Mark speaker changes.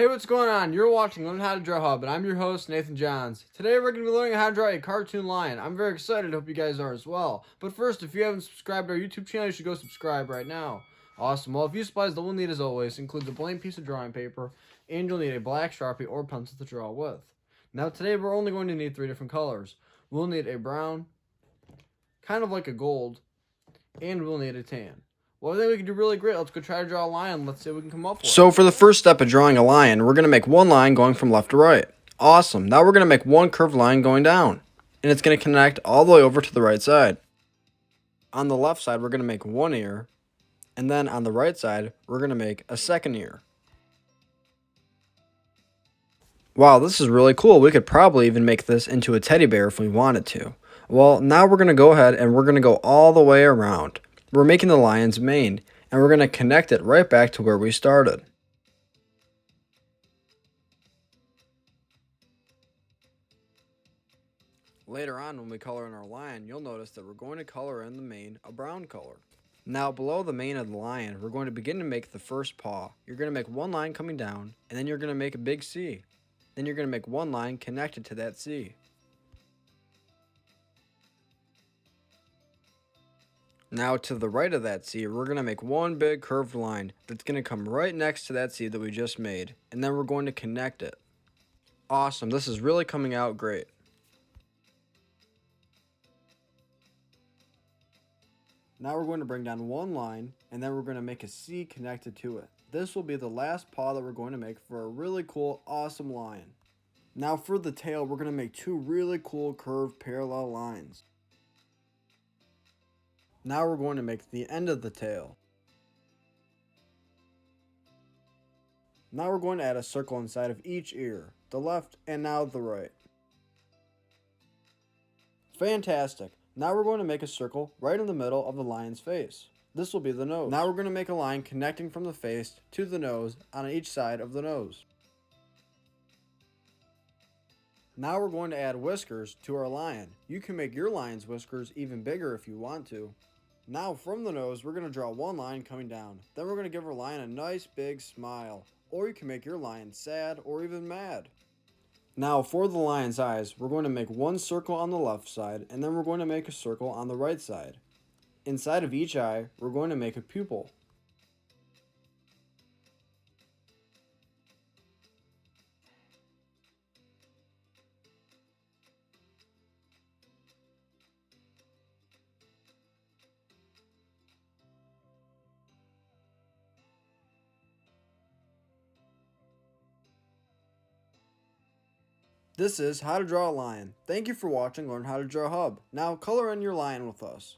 Speaker 1: Hey, what's going on? You're watching Learn How to Draw Hub, and I'm your host, Nathan Johns. Today we're going to be learning how to draw a cartoon lion. I'm very excited, hope you guys are as well. But first, if you haven't subscribed to our YouTube channel, you should go subscribe right now. Awesome. Well, a few supplies that we'll need as always includes a blank piece of drawing paper, and you'll need a black Sharpie or pencil to draw with. Now today we're only going to need 3 different colors. We'll need a brown, kind of like a gold, and we'll need a tan. Well, I think we can do really great. Let's go try to draw a lion. Let's see what we can come up with.
Speaker 2: So for the first step of drawing a lion, we're going to make one line going from left to right. Awesome. Now we're going to make one curved line going down. And it's going to connect all the way over to the right side. On the left side, we're going to make one ear. And then on the right side, we're going to make a second ear. Wow, this is really cool. We could probably even make this into a teddy bear if we wanted to. Well, now we're going to go ahead and we're going to go all the way around. We're making the lion's mane, and we're going to connect it right back to where we started. Later on, when we color in our lion, you'll notice that we're going to color in the mane a brown color. Now, below the mane of the lion, we're going to begin to make the first paw. You're going to make one line coming down, and then you're going to make a big C. Then you're going to make one line connected to that C. Now to the right of that C, we're going to make one big curved line that's going to come right next to that C that we just made, and then we're going to connect it. Awesome, this is really coming out great. Now we're going to bring down one line, and then we're going to make a C connected to it. This will be the last paw that we're going to make for a really cool, awesome lion. Now for the tail, we're going to make 2 really cool curved parallel lines. Now we're going to make the end of the tail. Now we're going to add a circle inside of each ear, the left and now the right. Fantastic! Now we're going to make a circle right in the middle of the lion's face. This will be the nose. Now we're going to make a line connecting from the face to the nose on each side of the nose. Now we're going to add whiskers to our lion. You can make your lion's whiskers even bigger if you want to. Now from the nose, we're going to draw one line coming down. Then we're going to give our lion a nice big smile. Or you can make your lion sad or even mad. Now for the lion's eyes, we're going to make one circle on the left side, and then we're going to make a circle on the right side. Inside of each eye, we're going to make a pupil. This is How to Draw a Lion. Thank you for watching Learn How to Draw Hub. Now color in your lion with us.